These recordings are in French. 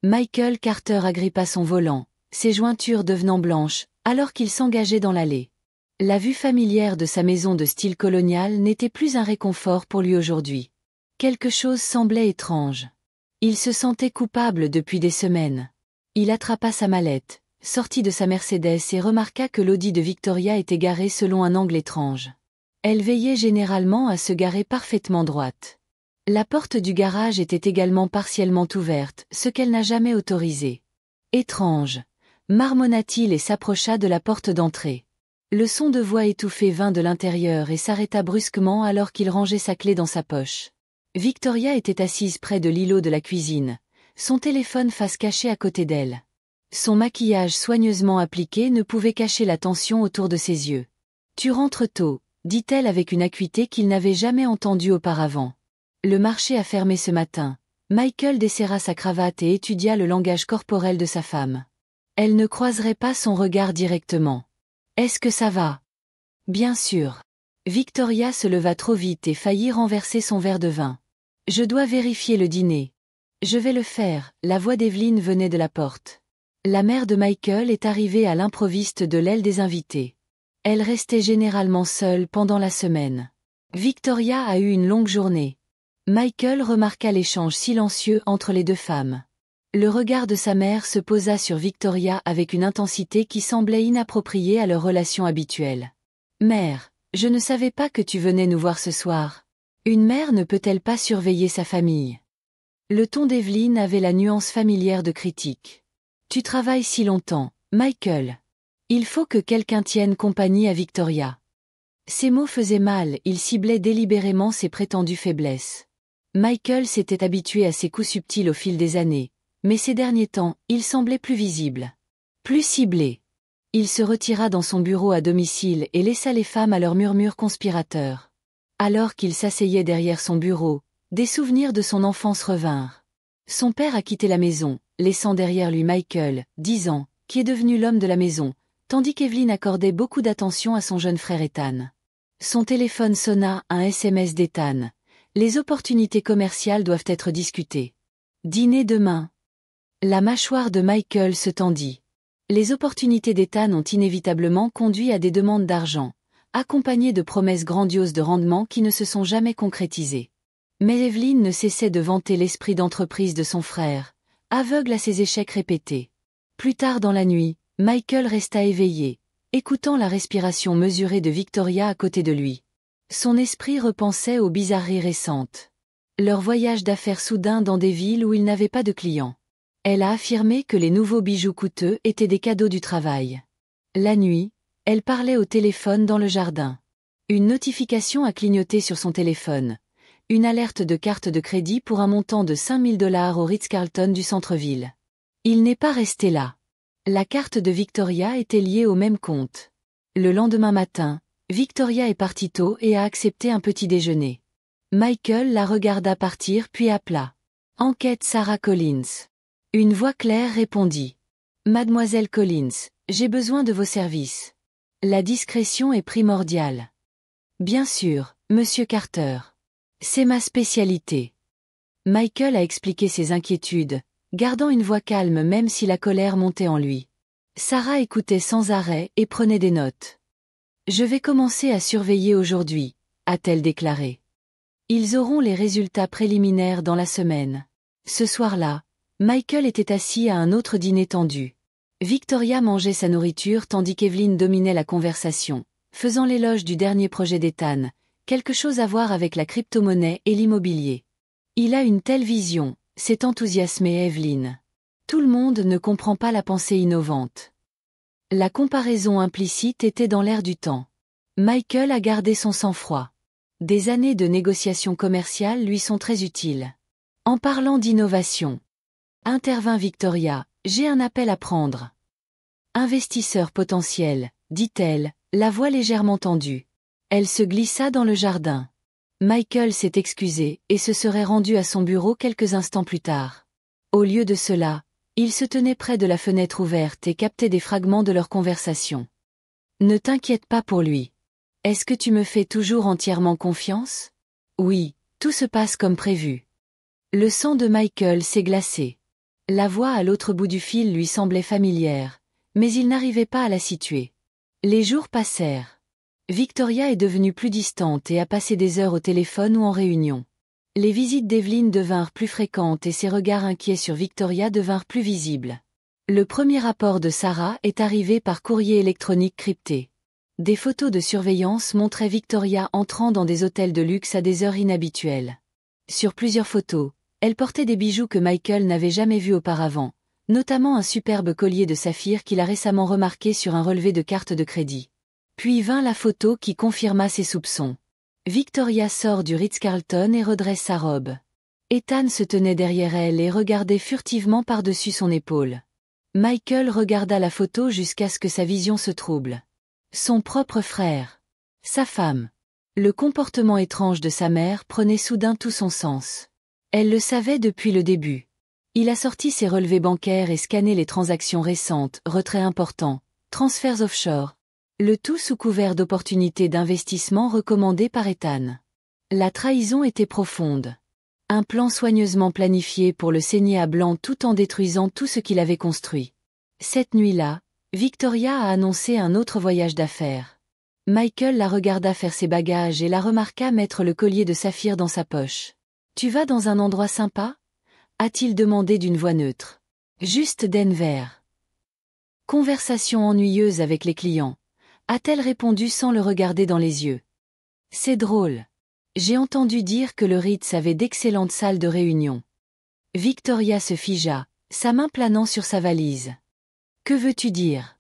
Michael Carter agrippa son volant, ses jointures devenant blanches, alors qu'il s'engageait dans l'allée. La vue familière de sa maison de style colonial n'était plus un réconfort pour lui aujourd'hui. Quelque chose semblait étrange. Il se sentait coupable depuis des semaines. Il attrapa sa mallette, sortit de sa Mercedes et remarqua que l'Audi de Victoria était garée selon un angle étrange. Elle veillait généralement à se garer parfaitement droite. La porte du garage était également partiellement ouverte, ce qu'elle n'a jamais autorisé. Étrange, marmonna-t-il et s'approcha de la porte d'entrée. Le son de voix étouffée vint de l'intérieur et s'arrêta brusquement alors qu'il rangeait sa clé dans sa poche. Victoria était assise près de l'îlot de la cuisine, son téléphone face cachée à côté d'elle. Son maquillage soigneusement appliqué ne pouvait cacher la tension autour de ses yeux. « Tu rentres tôt », dit-elle avec une acuité qu'il n'avait jamais entendue auparavant. Le marché a fermé ce matin. Michael desserra sa cravate et étudia le langage corporel de sa femme. Elle ne croiserait pas son regard directement. « Est-ce que ça va ? » « Bien sûr. » Victoria se leva trop vite et faillit renverser son verre de vin. « Je dois vérifier le dîner. »« Je vais le faire », la voix d'Evelyn venait de la porte. La mère de Michael est arrivée à l'improviste de l'aile des invités. Elle restait généralement seule pendant la semaine. Victoria a eu une longue journée. Michael remarqua l'échange silencieux entre les deux femmes. Le regard de sa mère se posa sur Victoria avec une intensité qui semblait inappropriée à leur relation habituelle. « Mère, je ne savais pas que tu venais nous voir ce soir. Une mère ne peut-elle pas surveiller sa famille ?» Le ton d'Evelyn avait la nuance familière de critique. « Tu travailles si longtemps, Michael. Il faut que quelqu'un tienne compagnie à Victoria. » Ces mots faisaient mal, ils ciblaient délibérément ses prétendues faiblesses. Michael s'était habitué à ces coups subtils au fil des années, mais ces derniers temps, ils semblaient plus visibles. Plus ciblés. Il se retira dans son bureau à domicile et laissa les femmes à leurs murmures conspirateurs. Alors qu'il s'asseyait derrière son bureau, des souvenirs de son enfance revinrent. Son père a quitté la maison, laissant derrière lui Michael, 10 ans, qui est devenu l'homme de la maison, tandis qu'Evelyn accordait beaucoup d'attention à son jeune frère Ethan. Son téléphone sonna, un SMS d'Ethan. Les opportunités commerciales doivent être discutées. Dîner demain. La mâchoire de Michael se tendit. Les opportunités d'Ethan ont inévitablement conduit à des demandes d'argent, accompagnées de promesses grandioses de rendement qui ne se sont jamais concrétisées. Mais Evelyn ne cessait de vanter l'esprit d'entreprise de son frère, aveugle à ses échecs répétés. Plus tard dans la nuit, Michael resta éveillé, écoutant la respiration mesurée de Victoria à côté de lui. Son esprit repensait aux bizarreries récentes. Leur voyage d'affaires soudain dans des villes où il n'avait pas de clients. Elle a affirmé que les nouveaux bijoux coûteux étaient des cadeaux du travail. La nuit, elle parlait au téléphone dans le jardin. Une notification a clignoté sur son téléphone. Une alerte de carte de crédit pour un montant de 5 000 $ au Ritz-Carlton du centre-ville. Il n'est pas resté là. La carte de Victoria était liée au même compte. Le lendemain matin, Victoria est partie tôt et a accepté un petit déjeuner. Michael la regarda partir puis appela. « Enquête Sarah Collins. » Une voix claire répondit. « Mademoiselle Collins, j'ai besoin de vos services. La discrétion est primordiale. »« Bien sûr, Monsieur Carter. C'est ma spécialité. » Michael a expliqué ses inquiétudes, gardant une voix calme même si la colère montait en lui. Sarah écoutait sans arrêt et prenait des notes. « Je vais commencer à surveiller aujourd'hui, » a-t-elle déclaré. Ils auront les résultats préliminaires dans la semaine. Ce soir-là, Michael était assis à un autre dîner tendu. Victoria mangeait sa nourriture tandis qu'Evelyn dominait la conversation, faisant l'éloge du dernier projet d'Ethan, quelque chose à voir avec la crypto-monnaie et l'immobilier. Il a une telle vision, s'est enthousiasmée Evelyn. Tout le monde ne comprend pas la pensée innovante. La comparaison implicite était dans l'air du temps. Michael a gardé son sang-froid. Des années de négociations commerciales lui sont très utiles. En parlant d'innovation, intervint Victoria, j'ai un appel à prendre. Investisseur potentiel, dit-elle, la voix légèrement tendue. Elle se glissa dans le jardin. Michael s'est excusé et se serait rendu à son bureau quelques instants plus tard. Au lieu de cela, il se tenait près de la fenêtre ouverte et captait des fragments de leur conversation. Ne t'inquiète pas pour lui. Est-ce que tu me fais toujours entièrement confiance? Oui, tout se passe comme prévu. Le sang de Michael s'est glacé. La voix à l'autre bout du fil lui semblait familière, mais il n'arrivait pas à la situer. Les jours passèrent. Victoria est devenue plus distante et a passé des heures au téléphone ou en réunion. Les visites d'Evelyn devinrent plus fréquentes et ses regards inquiets sur Victoria devinrent plus visibles. Le premier rapport de Sarah est arrivé par courrier électronique crypté. Des photos de surveillance montraient Victoria entrant dans des hôtels de luxe à des heures inhabituelles. Sur plusieurs photos, elle portait des bijoux que Michael n'avait jamais vus auparavant, notamment un superbe collier de saphir qu'il a récemment remarqué sur un relevé de carte de crédit. Puis vint la photo qui confirma ses soupçons. Victoria sort du Ritz-Carlton et redresse sa robe. Ethan se tenait derrière elle et regardait furtivement par-dessus son épaule. Michael regarda la photo jusqu'à ce que sa vision se trouble. Son propre frère. Sa femme. Le comportement étrange de sa mère prenait soudain tout son sens. Elle le savait depuis le début. Il a sorti ses relevés bancaires et scanné les transactions récentes, retraits importants, transferts offshore. Le tout sous couvert d'opportunités d'investissement recommandées par Ethan. La trahison était profonde. Un plan soigneusement planifié pour le saigner à blanc tout en détruisant tout ce qu'il avait construit. Cette nuit-là, Victoria a annoncé un autre voyage d'affaires. Michael la regarda faire ses bagages et la remarqua mettre le collier de saphir dans sa poche. « Tu vas dans un endroit sympa ?» a-t-il demandé d'une voix neutre. « Juste Denver. » Conversation ennuyeuse avec les clients. A-t-elle répondu sans le regarder dans les yeux. « C'est drôle. J'ai entendu dire que le Ritz avait d'excellentes salles de réunion. » Victoria se figea, sa main planant sur sa valise. « Que veux-tu dire ?»«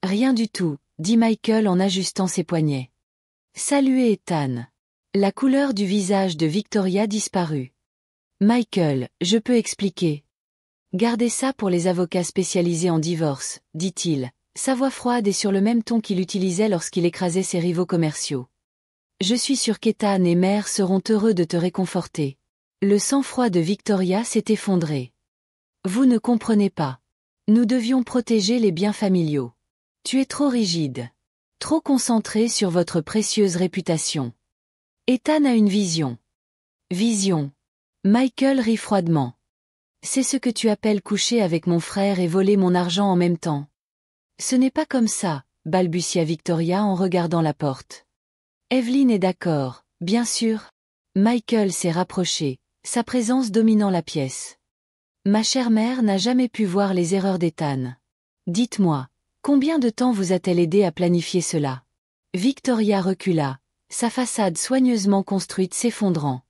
Rien du tout, » dit Michael en ajustant ses poignets. « Saluez Ethan. » La couleur du visage de Victoria disparut. « Michael, je peux expliquer. »« Gardez ça pour les avocats spécialisés en divorce, » dit-il, sa voix froide et sur le même ton qu'il utilisait lorsqu'il écrasait ses rivaux commerciaux. « Je suis sûr qu'Ethan et Mère seront heureux de te réconforter. » Le sang-froid de Victoria s'est effondré. « Vous ne comprenez pas. Nous devions protéger les biens familiaux. Tu es trop rigide. Trop concentré sur votre précieuse réputation. » Ethan a une vision. Vision. Michael rit froidement. C'est ce que tu appelles coucher avec mon frère et voler mon argent en même temps. Ce n'est pas comme ça, balbutia Victoria en regardant la porte. Evelyn est d'accord, bien sûr. Michael s'est rapproché, sa présence dominant la pièce. Ma chère mère n'a jamais pu voir les erreurs d'Ethan. Dites-moi, combien de temps vous a-t-elle aidé à planifier cela? Victoria recula, sa façade soigneusement construite s'effondrant.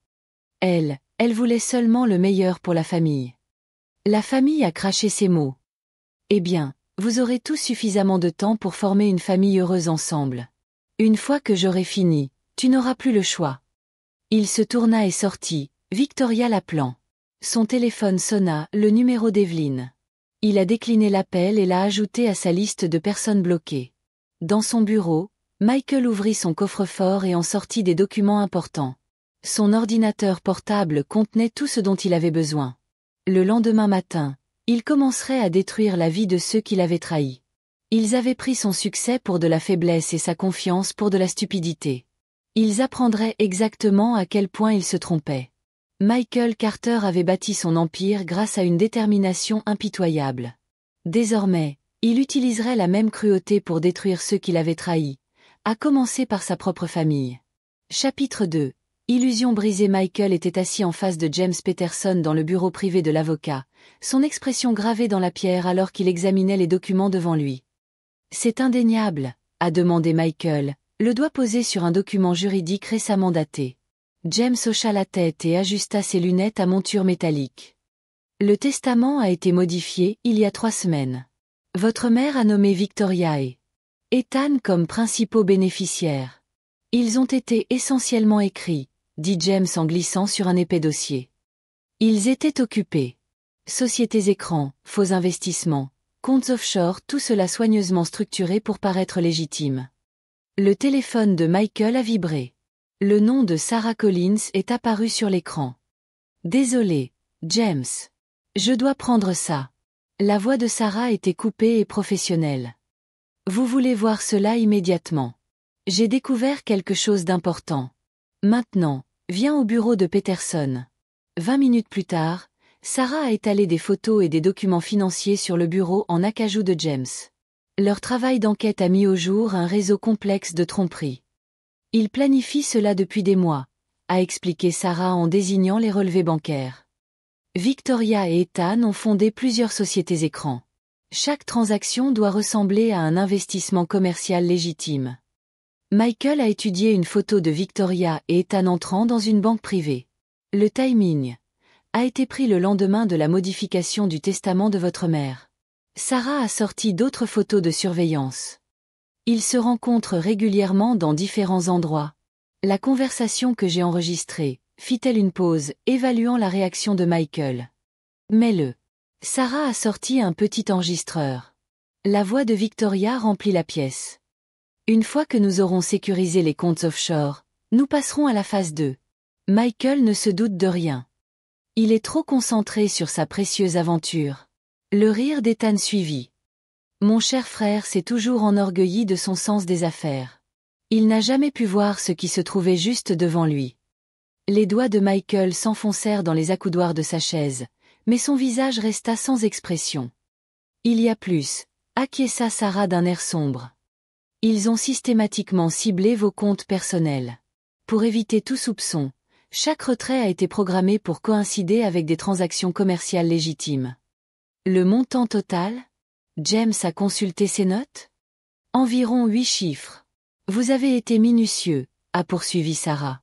Elle voulait seulement le meilleur pour la famille. La famille a craché ces mots. Eh bien, vous aurez tous suffisamment de temps pour former une famille heureuse ensemble. Une fois que j'aurai fini, tu n'auras plus le choix. Il se tourna et sortit, Victoria l'appelant. Son téléphone sonna, le numéro d'Evelyn. Il a décliné l'appel et l'a ajouté à sa liste de personnes bloquées. Dans son bureau, Michael ouvrit son coffre-fort et en sortit des documents importants. Son ordinateur portable contenait tout ce dont il avait besoin. Le lendemain matin, il commencerait à détruire la vie de ceux qui l'avaient trahi. Ils avaient pris son succès pour de la faiblesse et sa confiance pour de la stupidité. Ils apprendraient exactement à quel point ils se trompaient. Michael Carter avait bâti son empire grâce à une détermination impitoyable. Désormais, il utiliserait la même cruauté pour détruire ceux qui l'avaient trahi, à commencer par sa propre famille. Chapitre 2. Illusion brisée. Michael était assis en face de James Peterson dans le bureau privé de l'avocat, son expression gravée dans la pierre alors qu'il examinait les documents devant lui. « C'est indéniable », a demandé Michael, le doigt posé sur un document juridique récemment daté. James hocha la tête et ajusta ses lunettes à monture métallique. « Le testament a été modifié il y a 3 semaines. Votre mère a nommé Victoria et Ethan comme principaux bénéficiaires. Ils ont été essentiellement écrits, » dit James en glissant sur un épais dossier. Ils étaient occupés. Sociétés écrans, faux investissements, comptes offshore, tout cela soigneusement structuré pour paraître légitime. Le téléphone de Michael a vibré. Le nom de Sarah Collins est apparu sur l'écran. « Désolé, James. Je dois prendre ça. » La voix de Sarah était coupée et professionnelle. « Vous voulez voir cela immédiatement. J'ai découvert quelque chose d'important. Maintenant, viens au bureau de Peterson. » 20 minutes plus tard, Sarah a étalé des photos et des documents financiers sur le bureau en acajou de James. Leur travail d'enquête a mis au jour un réseau complexe de tromperies. Ils planifient cela depuis des mois, a expliqué Sarah en désignant les relevés bancaires. Victoria et Ethan ont fondé plusieurs sociétés écrans. Chaque transaction doit ressembler à un investissement commercial légitime. Michael a étudié une photo de Victoria et Ethan entrant dans une banque privée. Le timing a été pris le lendemain de la modification du testament de votre mère. Sarah a sorti d'autres photos de surveillance. Ils se rencontrent régulièrement dans différents endroits. La conversation que j'ai enregistrée, fit-elle une pause, évaluant la réaction de Michael. Mais Sarah a sorti un petit enregistreur. La voix de Victoria remplit la pièce. Une fois que nous aurons sécurisé les comptes offshore, nous passerons à la phase 2. Michael ne se doute de rien. Il est trop concentré sur sa précieuse aventure. Le rire d'Ethan suivit. Mon cher frère s'est toujours enorgueilli de son sens des affaires. Il n'a jamais pu voir ce qui se trouvait juste devant lui. Les doigts de Michael s'enfoncèrent dans les accoudoirs de sa chaise, mais son visage resta sans expression. Il y a plus, acquiesça Sarah d'un air sombre. Ils ont systématiquement ciblé vos comptes personnels. Pour éviter tout soupçon, chaque retrait a été programmé pour coïncider avec des transactions commerciales légitimes. Le montant total? James a consulté ses notes? Environ 8 chiffres. Vous avez été minutieux, a poursuivi Sarah.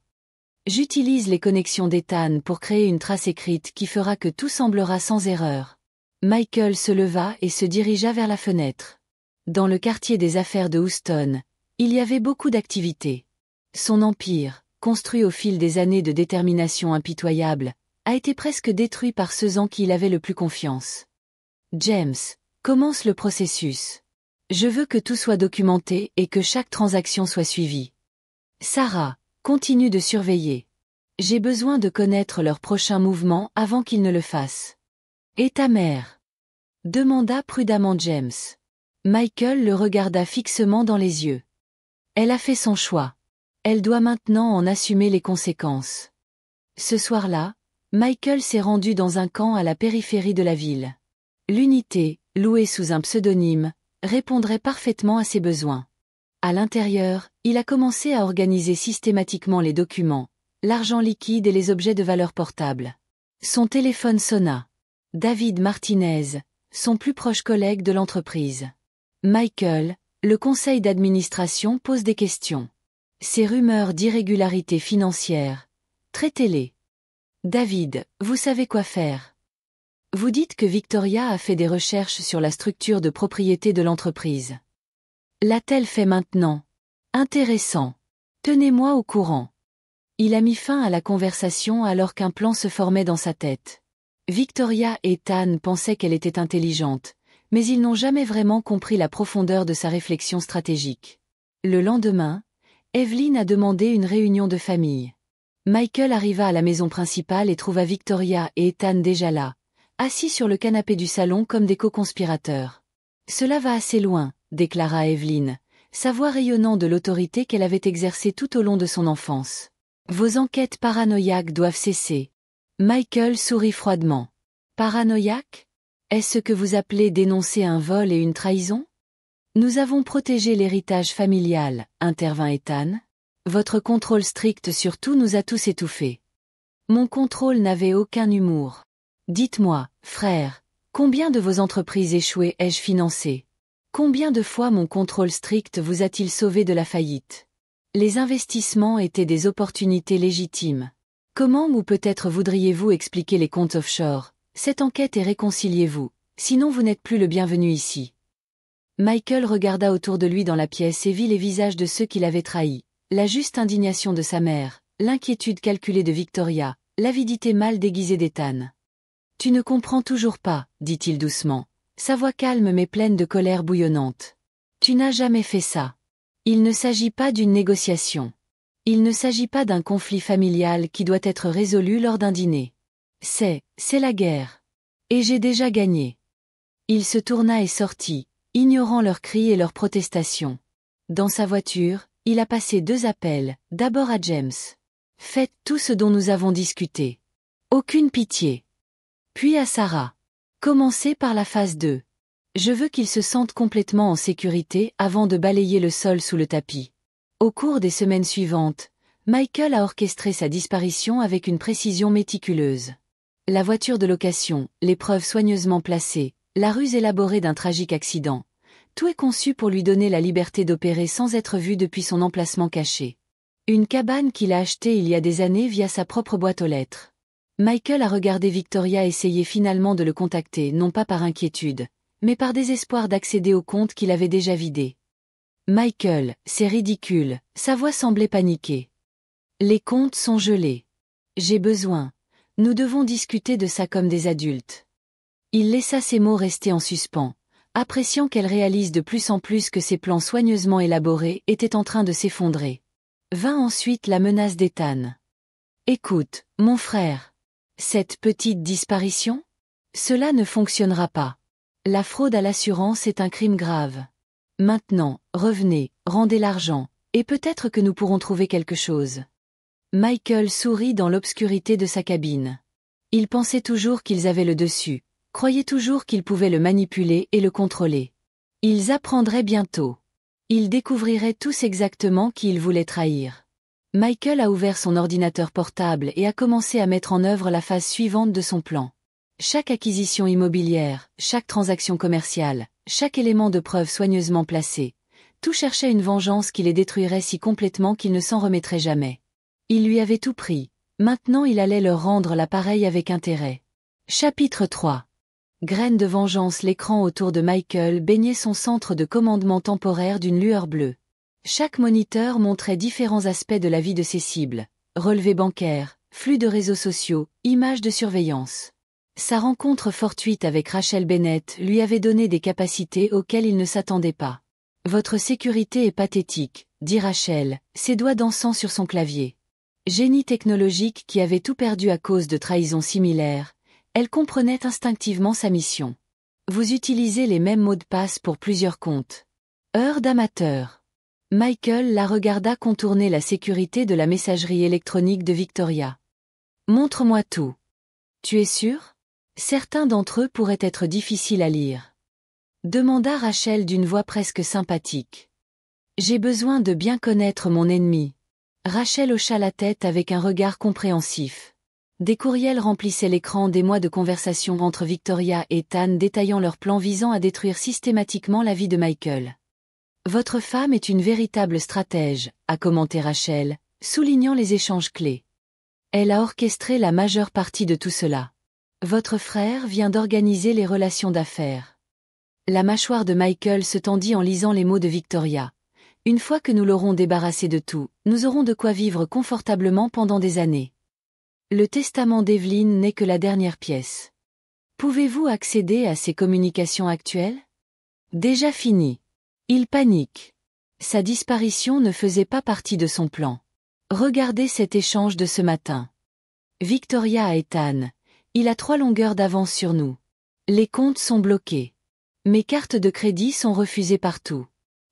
J'utilise les connexions d'Ethan pour créer une trace écrite qui fera que tout semblera sans erreur. Michael se leva et se dirigea vers la fenêtre. Dans le quartier des affaires de Houston, il y avait beaucoup d'activités. Son empire, construit au fil des années de détermination impitoyable, a été presque détruit par ceux en qui il avait le plus confiance. James, commence le processus. Je veux que tout soit documenté et que chaque transaction soit suivie. Sarah, continue de surveiller. J'ai besoin de connaître leurs prochains mouvements avant qu'ils ne le fassent. Et ta mère? Demanda prudemment James. Michael le regarda fixement dans les yeux. Elle a fait son choix. Elle doit maintenant en assumer les conséquences. Ce soir-là, Michael s'est rendu dans un camp à la périphérie de la ville. L'unité, louée sous un pseudonyme, répondrait parfaitement à ses besoins. À l'intérieur, il a commencé à organiser systématiquement les documents, l'argent liquide et les objets de valeur portable. Son téléphone sonna. David Martinez, son plus proche collègue de l'entreprise. Michael, le conseil d'administration pose des questions. Ces rumeurs d'irrégularité financière, traitez-les. David, vous savez quoi faire. Vous dites que Victoria a fait des recherches sur la structure de propriété de l'entreprise. L'a-t-elle fait maintenant? Intéressant. Tenez-moi au courant. Il a mis fin à la conversation alors qu'un plan se formait dans sa tête. Victoria et Ethan pensaient qu'elle était intelligente, mais ils n'ont jamais vraiment compris la profondeur de sa réflexion stratégique. Le lendemain, Evelyn a demandé une réunion de famille. Michael arriva à la maison principale et trouva Victoria et Ethan déjà là, assis sur le canapé du salon comme des co-conspirateurs. Cela va assez loin, déclara Evelyn, sa voix rayonnant de l'autorité qu'elle avait exercée tout au long de son enfance. Vos enquêtes paranoïaques doivent cesser. Michael sourit froidement. Paranoïaque? Est-ce ce que vous appelez dénoncer un vol et une trahison? Nous avons protégé l'héritage familial, intervint Ethan. Votre contrôle strict sur tout nous a tous étouffés. Mon contrôle n'avait aucun humour. Dites-moi, frère, combien de vos entreprises échouées ai-je financées? Combien de fois mon contrôle strict vous a-t-il sauvé de la faillite? Les investissements étaient des opportunités légitimes. Comment ou peut-être voudriez-vous expliquer les comptes offshore, cette enquête et réconciliez-vous, sinon vous n'êtes plus le bienvenu ici. Michael regarda autour de lui dans la pièce et vit les visages de ceux qui l'avaient trahi, la juste indignation de sa mère, l'inquiétude calculée de Victoria, l'avidité mal déguisée d'Ethan. Tu ne comprends toujours pas, dit-il doucement, sa voix calme mais pleine de colère bouillonnante. Tu n'as jamais fait ça. Il ne s'agit pas d'une négociation. Il ne s'agit pas d'un conflit familial qui doit être résolu lors d'un dîner. C'est la guerre. Et j'ai déjà gagné. Il se tourna et sortit, ignorant leurs cris et leurs protestations. Dans sa voiture, il a passé 2 appels, d'abord à James. Faites tout ce dont nous avons discuté. Aucune pitié. Puis à Sarah. Commencez par la phase 2. Je veux qu'ils se sentent complètement en sécurité avant de balayer le sol sous le tapis. Au cours des semaines suivantes, Michael a orchestré sa disparition avec une précision méticuleuse. La voiture de location, les preuves soigneusement placées, la ruse élaborée d'un tragique accident. Tout est conçu pour lui donner la liberté d'opérer sans être vu depuis son emplacement caché. Une cabane qu'il a achetée il y a des années via sa propre boîte aux lettres. Michael a regardé Victoria essayer finalement de le contacter, non pas par inquiétude, mais par désespoir d'accéder au compte qu'il avait déjà vidé. Michael, c'est ridicule, sa voix semblait paniquer. Les comptes sont gelés. J'ai besoin. Nous devons discuter de ça comme des adultes. Il laissa ces mots rester en suspens, appréciant qu'elle réalise de plus en plus que ses plans soigneusement élaborés étaient en train de s'effondrer. Vint ensuite la menace d'Ethan. Écoute, mon frère. Cette petite disparition? Cela ne fonctionnera pas. La fraude à l'assurance est un crime grave. Maintenant, revenez, rendez l'argent, et peut-être que nous pourrons trouver quelque chose. Michael sourit dans l'obscurité de sa cabine. Il pensait toujours qu'ils avaient le dessus, croyait toujours qu'ils pouvaient le manipuler et le contrôler. Ils apprendraient bientôt. Ils découvriraient tous exactement qui ils voulaient trahir. Michael a ouvert son ordinateur portable et a commencé à mettre en œuvre la phase suivante de son plan. Chaque acquisition immobilière, chaque transaction commerciale, chaque élément de preuve soigneusement placé, tout cherchait une vengeance qui les détruirait si complètement qu'ils ne s'en remettraient jamais. Il lui avait tout pris, maintenant il allait leur rendre l'appareil avec intérêt. Chapitre 3. Graine de vengeance. L'écran autour de Michael baignait son centre de commandement temporaire d'une lueur bleue. Chaque moniteur montrait différents aspects de la vie de ses cibles, relevés bancaires, flux de réseaux sociaux, images de surveillance. Sa rencontre fortuite avec Rachel Bennett lui avait donné des capacités auxquelles il ne s'attendait pas. « Votre sécurité est pathétique », dit Rachel, ses doigts dansant sur son clavier. Génie technologique qui avait tout perdu à cause de trahisons similaires, elle comprenait instinctivement sa mission. Vous utilisez les mêmes mots de passe pour plusieurs comptes. Heure d'amateur. Michael la regarda contourner la sécurité de la messagerie électronique de Victoria. Montre-moi tout. Tu es sûr? Certains d'entre eux pourraient être difficiles à lire. Demanda Rachel d'une voix presque sympathique. J'ai besoin de bien connaître mon ennemi. Rachel hocha la tête avec un regard compréhensif. Des courriels remplissaient l'écran, des mois de conversation entre Victoria et Ethan détaillant leurs plans visant à détruire systématiquement la vie de Michael. Votre femme est une véritable stratège, a commenté Rachel, soulignant les échanges clés. Elle a orchestré la majeure partie de tout cela. Votre frère vient d'organiser les relations d'affaires. La mâchoire de Michael se tendit en lisant les mots de Victoria. Une fois que nous l'aurons débarrassé de tout, nous aurons de quoi vivre confortablement pendant des années. Le testament d'Evelyn n'est que la dernière pièce. Pouvez-vous accéder à ses communications actuelles? Déjà fini. Il panique. Sa disparition ne faisait pas partie de son plan. Regardez cet échange de ce matin. Victoria à Ethan. Il a 3 longueurs d'avance sur nous. Les comptes sont bloqués. Mes cartes de crédit sont refusées partout.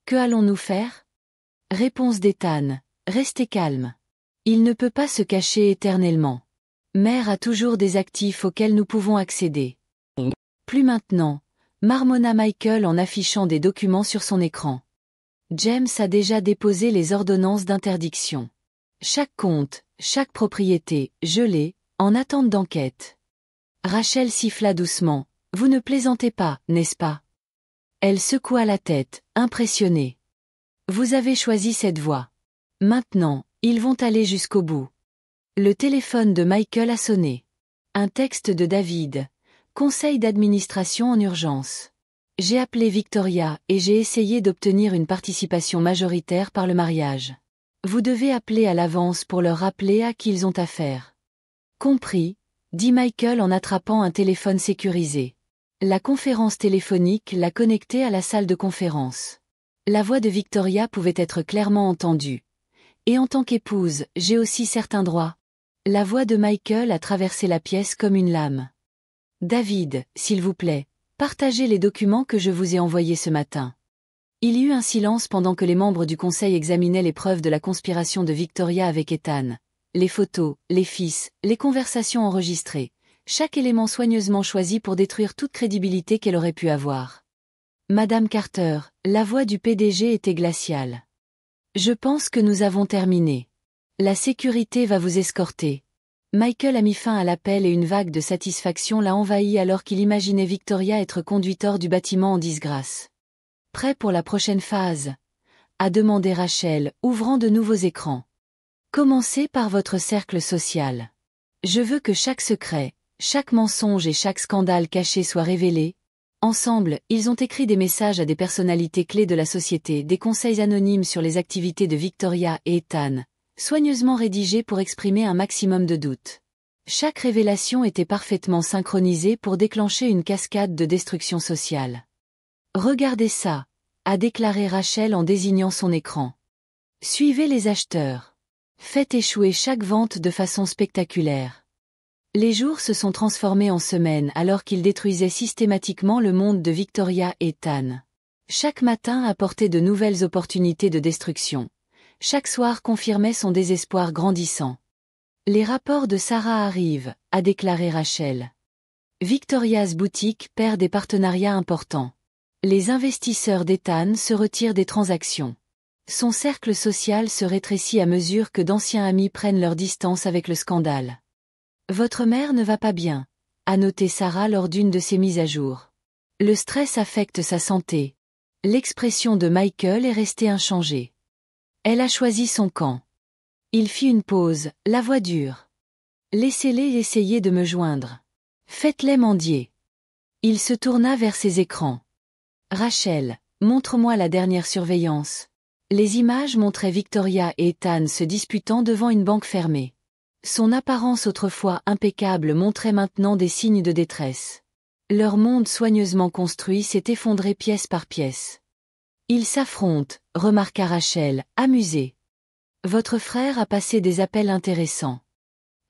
Que allons-nous faire? Réponse d'Ethan. Restez calme. Il ne peut pas se cacher éternellement. Mère a toujours des actifs auxquels nous pouvons accéder. Plus maintenant, marmonna Michael en affichant des documents sur son écran. James a déjà déposé les ordonnances d'interdiction. Chaque compte, chaque propriété, gelée, en attente d'enquête. Rachel siffla doucement. Vous ne plaisantez pas, n'est-ce pas? Elle secoua la tête, impressionnée. Vous avez choisi cette voie. Maintenant, ils vont aller jusqu'au bout. Le téléphone de Michael a sonné. Un texte de David. Conseil d'administration en urgence. J'ai appelé Victoria et j'ai essayé d'obtenir une participation majoritaire par le mariage. Vous devez appeler à l'avance pour leur rappeler à qui ils ont affaire. Compris, dit Michael en attrapant un téléphone sécurisé. La conférence téléphonique l'a connecté à la salle de conférence. La voix de Victoria pouvait être clairement entendue. Et en tant qu'épouse, j'ai aussi certains droits. La voix de Michael a traversé la pièce comme une lame. David, s'il vous plaît, partagez les documents que je vous ai envoyés ce matin. Il y eut un silence pendant que les membres du conseil examinaient les preuves de la conspiration de Victoria avec Ethan. Les photos, les fils, les conversations enregistrées. chaque élément soigneusement choisi pour détruire toute crédibilité qu'elle aurait pu avoir. Madame Carter, la voix du PDG était glaciale. Je pense que nous avons terminé. La sécurité va vous escorter. Michael a mis fin à l'appel et une vague de satisfaction l'a envahi alors qu'il imaginait Victoria être conduite hors du bâtiment en disgrâce. Prêt pour la prochaine phase? A demandé Rachel, ouvrant de nouveaux écrans. Commencez par votre cercle social. Je veux que chaque secret, chaque mensonge et chaque scandale caché soit révélé. Ensemble, ils ont écrit des messages à des personnalités clés de la société, des conseils anonymes sur les activités de Victoria et Ethan, soigneusement rédigés pour exprimer un maximum de doutes. Chaque révélation était parfaitement synchronisée pour déclencher une cascade de destruction sociale. Regardez ça, a déclaré Rachel en désignant son écran. Suivez les acheteurs. Faites échouer chaque vente de façon spectaculaire. Les jours se sont transformés en semaines alors qu'ils détruisaient systématiquement le monde de Victoria et Ethan. Chaque matin apportait de nouvelles opportunités de destruction. Chaque soir confirmait son désespoir grandissant. Les rapports de Sarah arrivent, a déclaré Rachel. Victoria's boutique perd des partenariats importants. Les investisseurs d'Ethan se retirent des transactions. Son cercle social se rétrécit à mesure que d'anciens amis prennent leur distance avec le scandale. Votre mère ne va pas bien, a noté Sarah lors d'une de ses mises à jour. Le stress affecte sa santé. L'expression de Michael est restée inchangée. Elle a choisi son camp. Il fit une pause, la voix dure. Laissez-les essayer de me joindre. Faites-les mendier. Il se tourna vers ses écrans. Rachel, montre-moi la dernière surveillance. Les images montraient Victoria et Ethan se disputant devant une banque fermée. Son apparence autrefois impeccable montrait maintenant des signes de détresse. Leur monde soigneusement construit s'est effondré pièce par pièce. Ils s'affrontent, remarqua Rachel, amusée. Votre frère a passé des appels intéressants.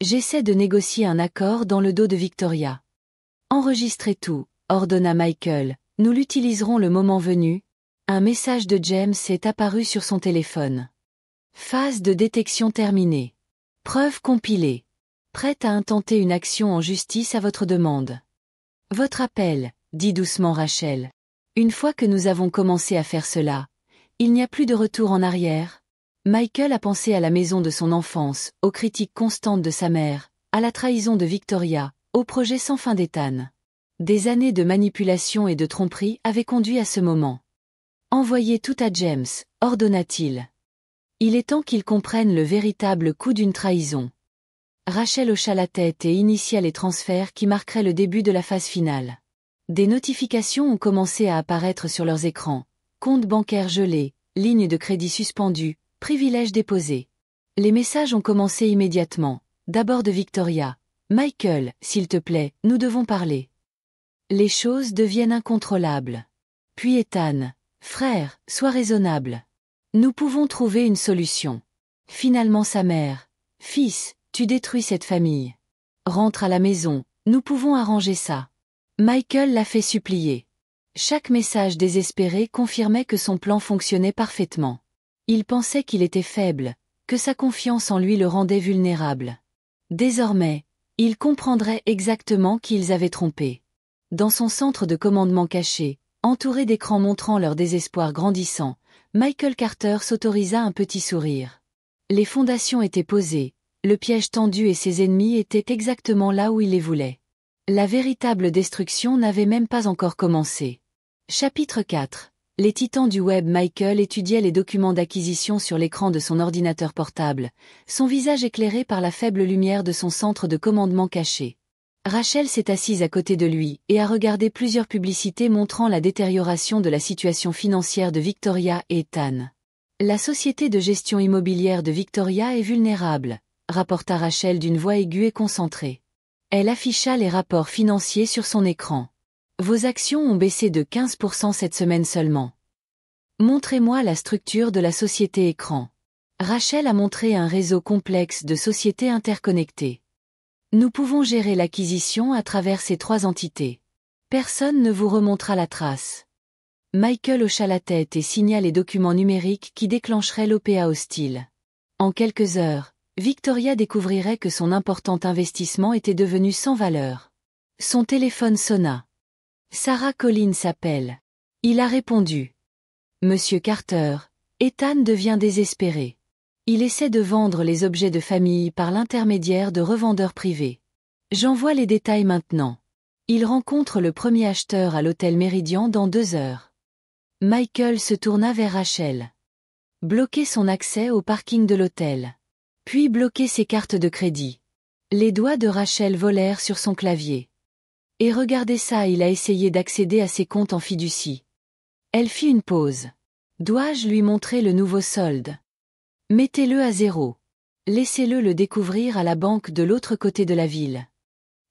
J'essaie de négocier un accord dans le dos de Victoria. Enregistrez tout, ordonna Michael, nous l'utiliserons le moment venu. Un message de James est apparu sur son téléphone. Phase de détection terminée. Preuve compilée. Prête à intenter une action en justice à votre demande. Votre appel, dit doucement Rachel. Une fois que nous avons commencé à faire cela, il n'y a plus de retour en arrière. Michael a pensé à la maison de son enfance, aux critiques constantes de sa mère, à la trahison de Victoria, au projet sans fin d'Ethan. Des années de manipulation et de tromperie avaient conduit à ce moment. Envoyez tout à James, ordonna-t-il. Il est temps qu'il comprenne le véritable coût d'une trahison. Rachel hocha la tête et initia les transferts qui marqueraient le début de la phase finale. Des notifications ont commencé à apparaître sur leurs écrans. Comptes bancaires gelés, lignes de crédit suspendues, privilèges déposés. Les messages ont commencé immédiatement. D'abord de Victoria. Michael, s'il te plaît, nous devons parler. Les choses deviennent incontrôlables. Puis Ethan. Frère, sois raisonnable. Nous pouvons trouver une solution. Finalement sa mère. Fils, tu détruis cette famille. Rentre à la maison, nous pouvons arranger ça. Michael l'a fait supplier. Chaque message désespéré confirmait que son plan fonctionnait parfaitement. Il pensait qu'il était faible, que sa confiance en lui le rendait vulnérable. Désormais, il comprendrait exactement qui ils avaient trompé. Dans son centre de commandement caché, entouré d'écrans montrant leur désespoir grandissant, Michael Carter s'autorisa un petit sourire. Les fondations étaient posées, le piège tendu et ses ennemis étaient exactement là où il les voulait. La véritable destruction n'avait même pas encore commencé. Chapitre 4. Les titans du web. Michael étudiait les documents d'acquisition sur l'écran de son ordinateur portable, son visage éclairé par la faible lumière de son centre de commandement caché. Rachel s'est assise à côté de lui et a regardé plusieurs publicités montrant la détérioration de la situation financière de Victoria et Ethan. La société de gestion immobilière de Victoria est vulnérable, rapporta Rachel d'une voix aiguë et concentrée. Elle afficha les rapports financiers sur son écran. Vos actions ont baissé de 15% cette semaine seulement. Montrez-moi la structure de la société écran. Rachel a montré un réseau complexe de sociétés interconnectées. Nous pouvons gérer l'acquisition à travers ces 3 entités. Personne ne vous remontera la trace. Michael hocha la tête et signa les documents numériques qui déclencheraient l'OPA hostile. En quelques heures, Victoria découvrirait que son important investissement était devenu sans valeur. Son téléphone sonna. Sarah Collins s'appelle. Il a répondu. Monsieur Carter, Ethan devient désespéré. Il essaie de vendre les objets de famille par l'intermédiaire de revendeurs privés. J'envoie les détails maintenant. Il rencontre le premier acheteur à l'hôtel Méridien dans 2 heures. Michael se tourna vers Rachel. Bloquer son accès au parking de l'hôtel. Puis bloquer ses cartes de crédit. Les doigts de Rachel volèrent sur son clavier. Et regardez ça, il a essayé d'accéder à ses comptes en fiducie. Elle fit une pause. Dois-je lui montrer le nouveau solde? Mettez-le à 0. Laissez-le le découvrir à la banque de l'autre côté de la ville.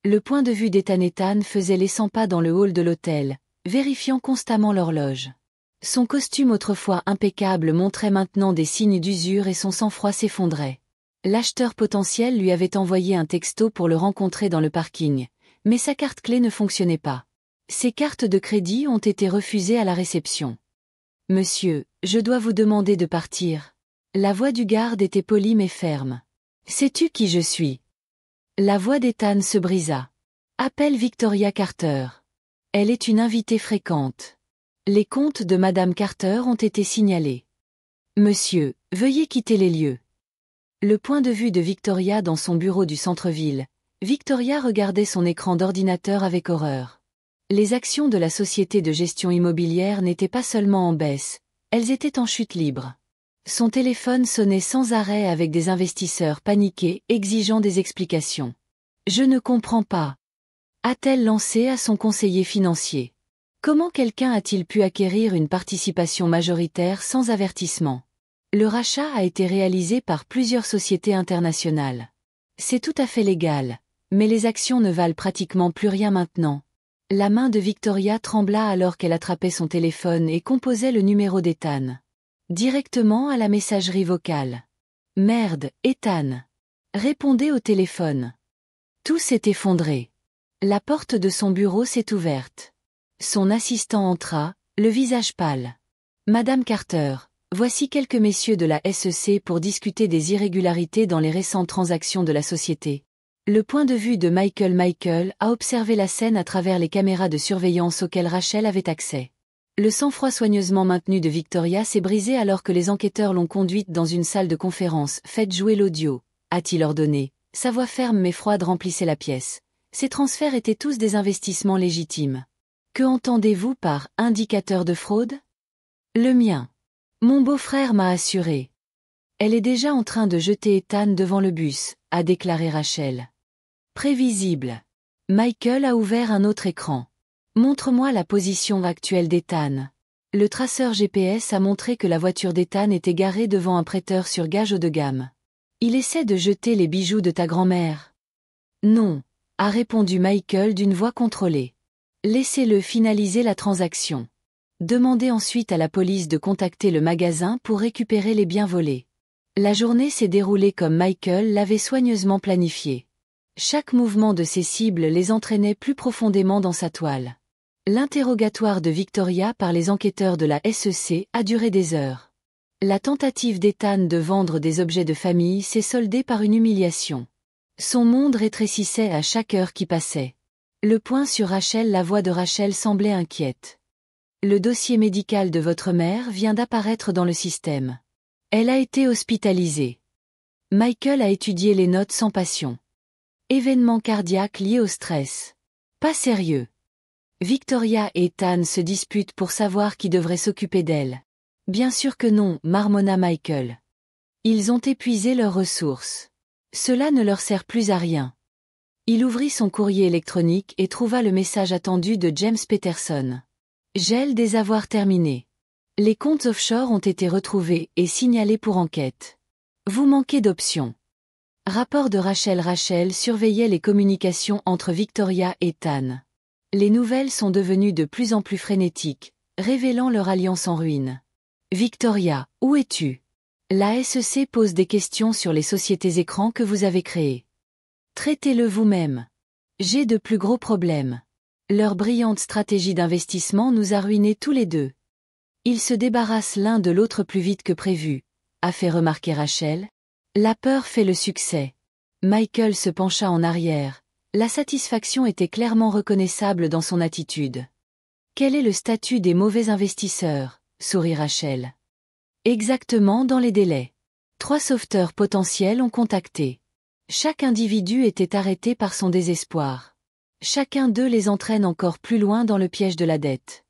Le point de vue d'Ethan faisait les 100 pas dans le hall de l'hôtel, vérifiant constamment l'horloge. Son costume autrefois impeccable montrait maintenant des signes d'usure et son sang-froid s'effondrait. L'acheteur potentiel lui avait envoyé un texto pour le rencontrer dans le parking, mais sa carte clé ne fonctionnait pas. Ses cartes de crédit ont été refusées à la réception. « Monsieur, je dois vous demander de partir. » La voix du garde était polie mais ferme. « Sais-tu qui je suis ?» La voix d'Ethan se brisa. « Appelle Victoria Carter. Elle est une invitée fréquente. Les comptes de Madame Carter ont été signalés. Monsieur, veuillez quitter les lieux. » Le point de vue de Victoria dans son bureau du centre-ville. Victoria regardait son écran d'ordinateur avec horreur. Les actions de la société de gestion immobilière n'étaient pas seulement en baisse, elles étaient en chute libre. Son téléphone sonnait sans arrêt avec des investisseurs paniqués exigeant des explications. « Je ne comprends pas. » A-t-elle lancé à son conseiller financier. Comment quelqu'un a-t-il pu acquérir une participation majoritaire sans avertissement? Le rachat a été réalisé par plusieurs sociétés internationales. C'est tout à fait légal, mais les actions ne valent pratiquement plus rien maintenant. La main de Victoria trembla alors qu'elle attrapait son téléphone et composait le numéro d'Ethan. Directement à la messagerie vocale. « Merde, Ethan. Répondez au téléphone. » Tout s'est effondré. La porte de son bureau s'est ouverte. Son assistant entra, le visage pâle. « Madame Carter, voici quelques messieurs de la SEC pour discuter des irrégularités dans les récentes transactions de la société. » Le point de vue de Michael a observé la scène à travers les caméras de surveillance auxquelles Rachel avait accès. Le sang-froid soigneusement maintenu de Victoria s'est brisé alors que les enquêteurs l'ont conduite dans une salle de conférence. « Faites jouer l'audio », a-t-il ordonné. Sa voix ferme mais froide remplissait la pièce. Ces transferts étaient tous des investissements légitimes. Que entendez-vous par « indicateur de fraude » ? Le mien. Mon beau-frère m'a assuré. Elle est déjà en train de jeter Ethan devant le bus, a déclaré Rachel. Prévisible. Michael a ouvert un autre écran. Montre-moi la position actuelle d'Ethan. Le traceur GPS a montré que la voiture d'Ethan était garée devant un prêteur sur gage haut de gamme. Il essaie de jeter les bijoux de ta grand-mère. Non, a répondu Michael d'une voix contrôlée. Laissez-le finaliser la transaction. Demandez ensuite à la police de contacter le magasin pour récupérer les biens volés. La journée s'est déroulée comme Michael l'avait soigneusement planifié. Chaque mouvement de ses cibles les entraînait plus profondément dans sa toile. L'interrogatoire de Victoria par les enquêteurs de la SEC a duré des heures. La tentative d'Ethan de vendre des objets de famille s'est soldée par une humiliation. Son monde rétrécissait à chaque heure qui passait. Le point sur Rachel, la voix de Rachel semblait inquiète. Le dossier médical de votre mère vient d'apparaître dans le système. Elle a été hospitalisée. Michael a étudié les notes sans passion. Événement cardiaque lié au stress. Pas sérieux. Victoria et Ethan se disputent pour savoir qui devrait s'occuper d'elle. Bien sûr que non, marmonna Michael. Ils ont épuisé leurs ressources. Cela ne leur sert plus à rien. Il ouvrit son courrier électronique et trouva le message attendu de James Peterson. Gel des avoirs terminés. Les comptes offshore ont été retrouvés et signalés pour enquête. Vous manquez d'options. Rapport de Rachel. Rachel surveillait les communications entre Victoria et Ethan. Les nouvelles sont devenues de plus en plus frénétiques, révélant leur alliance en ruine. Victoria, où es-tu? La SEC pose des questions sur les sociétés écrans que vous avez créées. Traitez-le vous-même. J'ai de plus gros problèmes. Leur brillante stratégie d'investissement nous a ruinés tous les deux. Ils se débarrassent l'un de l'autre plus vite que prévu, a fait remarquer Rachel. La peur fait le succès. Michael se pencha en arrière, La satisfaction était clairement reconnaissable dans son attitude. Quel est le statut des mauvais investisseurs, sourit Rachel. Exactement dans les délais. 3 sauveteurs potentiels ont contacté. Chaque individu était arrêté par son désespoir. Chacun d'eux les entraîne encore plus loin dans le piège de la dette.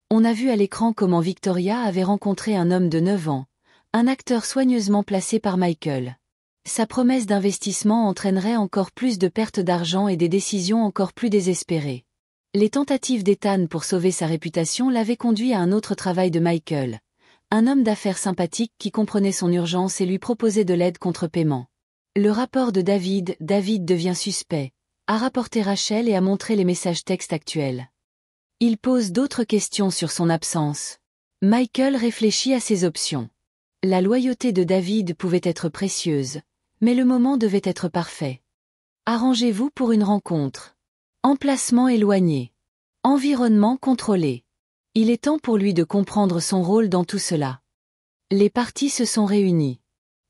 On a vu à l'écran comment Victoria avait rencontré un homme de 9 ans, un acteur soigneusement placé par Michael. Sa promesse d'investissement entraînerait encore plus de pertes d'argent et des décisions encore plus désespérées. Les tentatives d'Ethan pour sauver sa réputation l'avaient conduit à un autre travail de Michael. Un homme d'affaires sympathique qui comprenait son urgence et lui proposait de l'aide contre paiement. Le rapport de David devient suspect, a rapporté Rachel et a montré les messages textes actuels. Il pose d'autres questions sur son absence. Michael réfléchit à ses options. La loyauté de David pouvait être précieuse, mais le moment devait être parfait. Arrangez-vous pour une rencontre. Emplacement éloigné. Environnement contrôlé. Il est temps pour lui de comprendre son rôle dans tout cela. Les parties se sont réunies.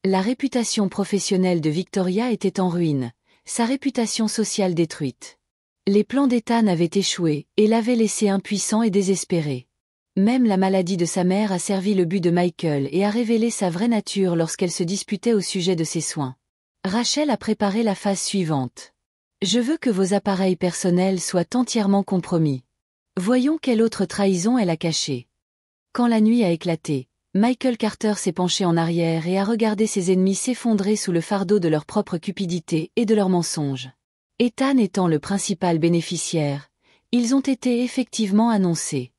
La réputation professionnelle de Victoria était en ruine, sa réputation sociale détruite. Les plans d'Ethan avaient échoué et l'avaient laissé impuissant et désespéré. Même la maladie de sa mère a servi le but de Michael et a révélé sa vraie nature lorsqu'elle se disputait au sujet de ses soins. Rachel a préparé la phase suivante. Je veux que vos appareils personnels soient entièrement compromis. Voyons quelle autre trahison elle a cachée. Quand la nuit a éclaté, Michael Carter s'est penché en arrière et a regardé ses ennemis s'effondrer sous le fardeau de leur propre cupidité et de leurs mensonges. Ethan étant le principal bénéficiaire, ils ont été effectivement annoncés.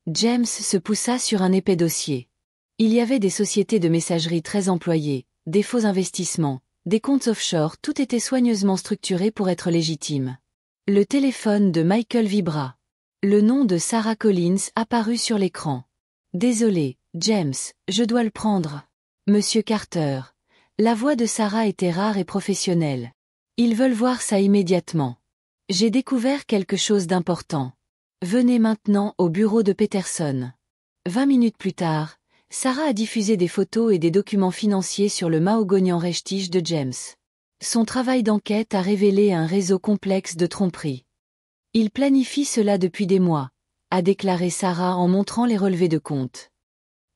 James se poussa sur un épais dossier. Il y avait des sociétés de messagerie très employées, des faux investissements, des comptes offshore, tout était soigneusement structuré pour être légitime. Le téléphone de Michael vibra. Le nom de Sarah Collins apparut sur l'écran. Désolé, James, je dois le prendre. Monsieur Carter. La voix de Sarah était rare et professionnelle. Ils veulent voir ça immédiatement. J'ai découvert quelque chose d'important. Venez maintenant au bureau de Peterson. 20 minutes plus tard, Sarah a diffusé des photos et des documents financiers sur le mahogognan Restige de James. Son travail d'enquête a révélé un réseau complexe de tromperies. Il planifie cela depuis des mois, a déclaré Sarah en montrant les relevés de compte.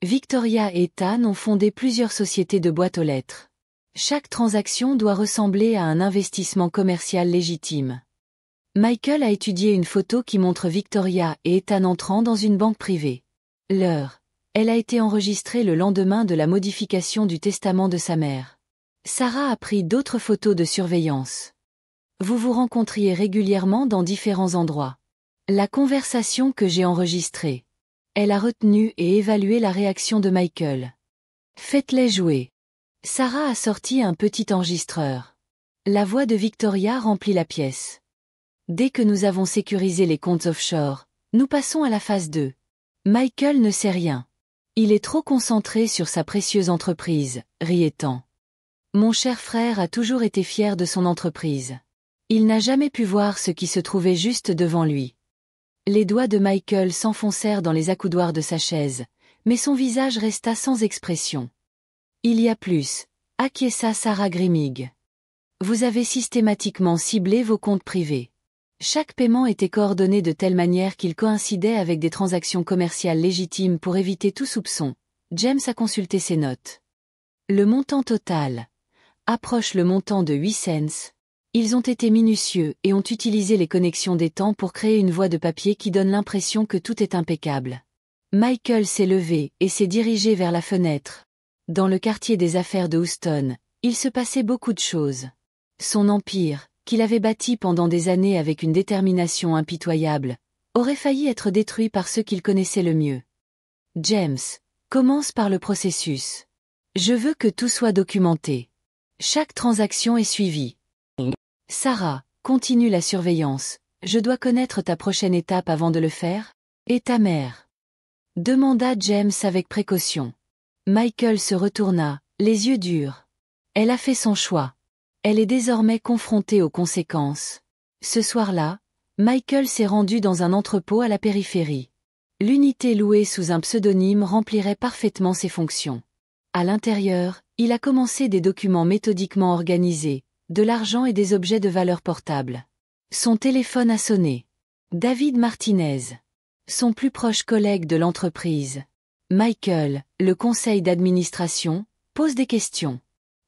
Victoria et Ethan ont fondé plusieurs sociétés de boîtes aux lettres. Chaque transaction doit ressembler à un investissement commercial légitime. Michael a étudié une photo qui montre Victoria et Ethan entrant dans une banque privée. L'heure. Elle a été enregistrée le lendemain de la modification du testament de sa mère. Sarah a pris d'autres photos de surveillance. Vous vous rencontriez régulièrement dans différents endroits. La conversation que j'ai enregistrée. Elle a retenu et évalué la réaction de Michael. Faites-les jouer. Sarah a sorti un petit enregistreur. La voix de Victoria remplit la pièce. Dès que nous avons sécurisé les comptes offshore, nous passons à la phase 2. Michael ne sait rien. Il est trop concentré sur sa précieuse entreprise, rit Ethan. Mon cher frère a toujours été fier de son entreprise. Il n'a jamais pu voir ce qui se trouvait juste devant lui. Les doigts de Michael s'enfoncèrent dans les accoudoirs de sa chaise, mais son visage resta sans expression. Il y a plus, acquiesça Sarah Grimmig. Vous avez systématiquement ciblé vos comptes privés. Chaque paiement était coordonné de telle manière qu'il coïncidait avec des transactions commerciales légitimes pour éviter tout soupçon. James a consulté ses notes. Le montant total approche le montant de 8 cents. Ils ont été minutieux et ont utilisé les connexions d'Ethan pour créer une voie de papier qui donne l'impression que tout est impeccable. Michael s'est levé et s'est dirigé vers la fenêtre. Dans le quartier des affaires de Houston, il se passait beaucoup de choses. Son empire, qu'il avait bâti pendant des années avec une détermination impitoyable, aurait failli être détruit par ceux qu'il connaissait le mieux. James, commence par le processus. Je veux que tout soit documenté. Chaque transaction est suivie. Sarah, continue la surveillance. Je dois connaître ta prochaine étape avant de le faire. Et ta mère? Demanda James avec précaution. Michael se retourna, les yeux durs. Elle a fait son choix. Elle est désormais confrontée aux conséquences. Ce soir-là, Michael s'est rendu dans un entrepôt à la périphérie. L'unité louée sous un pseudonyme remplirait parfaitement ses fonctions. À l'intérieur, il a commencé des documents méthodiquement organisés, de l'argent et des objets de valeur portable. Son téléphone a sonné. David Martinez. Son plus proche collègue de l'entreprise. Michael, le conseil d'administration, pose des questions.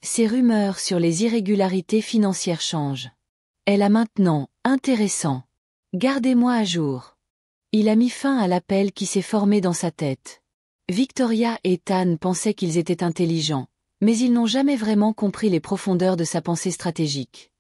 Ces rumeurs sur les irrégularités financières changent. Elle a maintenant, intéressant. Gardez-moi à jour. Il a mis fin à l'appel qui s'est formé dans sa tête. Victoria et Ethan pensaient qu'ils étaient intelligents, mais ils n'ont jamais vraiment compris les profondeurs de sa pensée stratégique.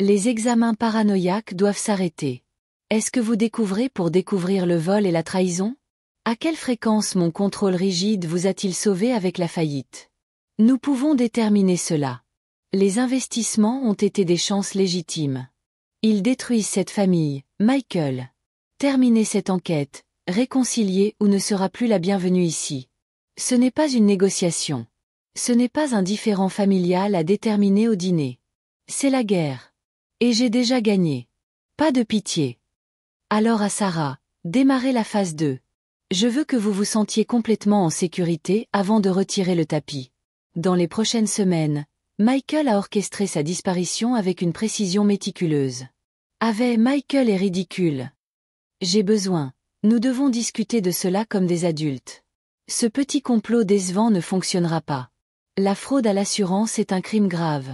Les examens paranoïaques doivent s'arrêter. Est-ce que vous découvrez pour découvrir le vol et la trahison? À quelle fréquence mon contrôle rigide vous a-t-il sauvé avec la faillite? Nous pouvons déterminer cela. Les investissements ont été des chances légitimes. Ils détruisent cette famille, Michael. Terminez cette enquête, réconciliez ou ne sera plus la bienvenue ici. Ce n'est pas une négociation. Ce n'est pas un différend familial à déterminer au dîner. C'est la guerre. Et j'ai déjà gagné. Pas de pitié. Alors à Sarah, démarrez la phase 2. Je veux que vous vous sentiez complètement en sécurité avant de retirer le tapis. Dans les prochaines semaines, Michael a orchestré sa disparition avec une précision méticuleuse. Michael est ridicule. J'ai besoin. Nous devons discuter de cela comme des adultes. Ce petit complot décevant ne fonctionnera pas. La fraude à l'assurance est un crime grave.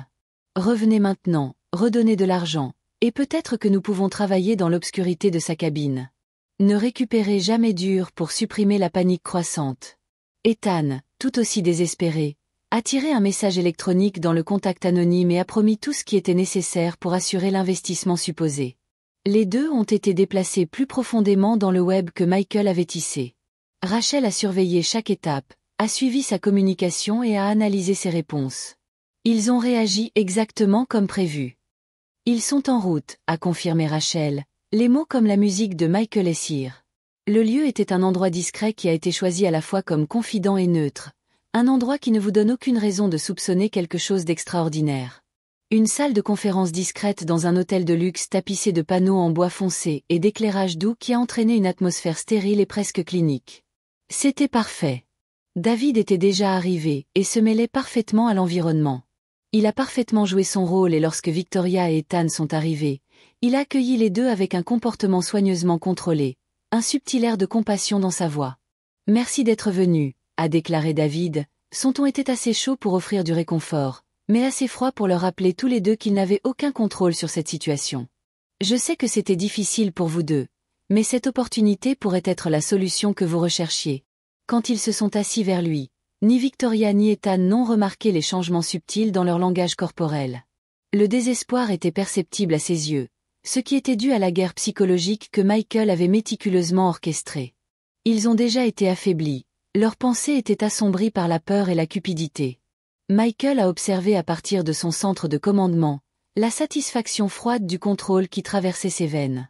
Revenez maintenant, redonnez de l'argent, et peut-être que nous pouvons travailler dans l'obscurité de sa cabine. Ne récupérez jamais dur pour supprimer la panique croissante. Ethan, tout aussi désespéré, a tiré un message électronique dans le contact anonyme et a promis tout ce qui était nécessaire pour assurer l'investissement supposé. Les deux ont été déplacés plus profondément dans le web que Michael avait tissé. Rachel a surveillé chaque étape, a suivi sa communication et a analysé ses réponses. Ils ont réagi exactement comme prévu. Ils sont en route, a confirmé Rachel, les mots comme la musique de Michael Essir. Le lieu était un endroit discret qui a été choisi à la fois comme confident et neutre, un endroit qui ne vous donne aucune raison de soupçonner quelque chose d'extraordinaire. Une salle de conférence discrète dans un hôtel de luxe tapissé de panneaux en bois foncé et d'éclairage doux qui a entraîné une atmosphère stérile et presque clinique. C'était parfait. David était déjà arrivé et se mêlait parfaitement à l'environnement. Il a parfaitement joué son rôle et lorsque Victoria et Ethan sont arrivés, il a accueilli les deux avec un comportement soigneusement contrôlé, un subtil air de compassion dans sa voix. « Merci d'être venu », a déclaré David, son ton était assez chaud pour offrir du réconfort, mais assez froid pour leur rappeler tous les deux qu'ils n'avaient aucun contrôle sur cette situation. « Je sais que c'était difficile pour vous deux, mais cette opportunité pourrait être la solution que vous recherchiez. » Quand ils se sont assis vers lui, ni Victoria ni Ethan n'ont remarqué les changements subtils dans leur langage corporel. Le désespoir était perceptible à ses yeux, ce qui était dû à la guerre psychologique que Michael avait méticuleusement orchestrée. Ils ont déjà été affaiblis, leurs pensées étaient assombries par la peur et la cupidité. Michael a observé à partir de son centre de commandement, la satisfaction froide du contrôle qui traversait ses veines.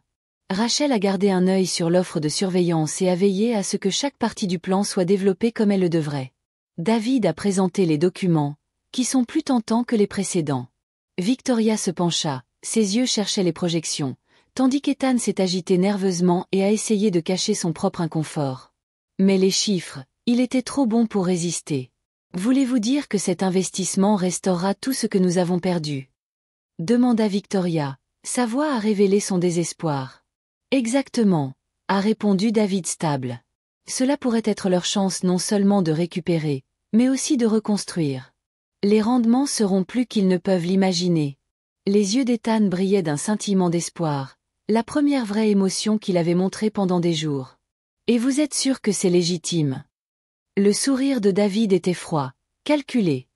Rachel a gardé un œil sur l'offre de surveillance et a veillé à ce que chaque partie du plan soit développée comme elle le devrait. David a présenté les documents, qui sont plus tentants que les précédents. Victoria se pencha, ses yeux cherchaient les projections, tandis qu'Ethan s'est agité nerveusement et a essayé de cacher son propre inconfort. Mais les chiffres, il était trop bon pour résister. Voulez-vous dire que cet investissement restaurera tout ce que nous avons perdu? Demanda Victoria, sa voix a révélé son désespoir. Exactement, a répondu David stable. Cela pourrait être leur chance non seulement de récupérer, mais aussi de reconstruire. Les rendements seront plus qu'ils ne peuvent l'imaginer. Les yeux d'Ethan brillaient d'un scintillement d'espoir, la première vraie émotion qu'il avait montrée pendant des jours. Et vous êtes sûr que c'est légitime? Le sourire de David était froid, calculé.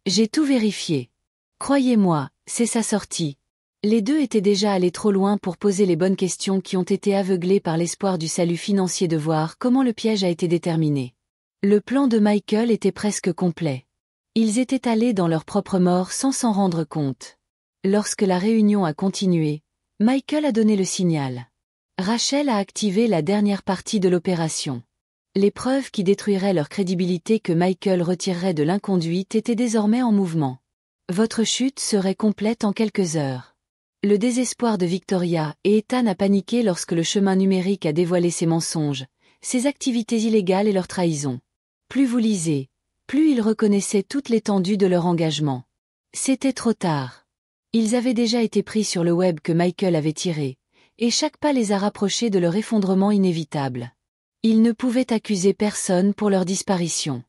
J'ai tout vérifié. Croyez-moi, c'est sa sortie. Les deux étaient déjà allés trop loin pour poser les bonnes questions qui ont été aveuglés par l'espoir du salut financier de voir comment le piège a été déterminé. Le plan de Michael était presque complet. Ils étaient allés dans leur propre mort sans s'en rendre compte. Lorsque la réunion a continué, Michael a donné le signal. Rachel a activé la dernière partie de l'opération. Les preuves qui détruiraient leur crédibilité que Michael retirerait de l'inconduite étaient désormais en mouvement. Votre chute serait complète en quelques heures. Le désespoir de Victoria et Ethan a paniqué lorsque le chemin numérique a dévoilé ses mensonges, ses activités illégales et leur trahison. Plus vous lisez, plus ils reconnaissaient toute l'étendue de leur engagement. C'était trop tard. Ils avaient déjà été pris sur le web que Michael avait tiré, et chaque pas les a rapprochés de leur effondrement inévitable. Ils ne pouvaient accuser personne pour leur disparition.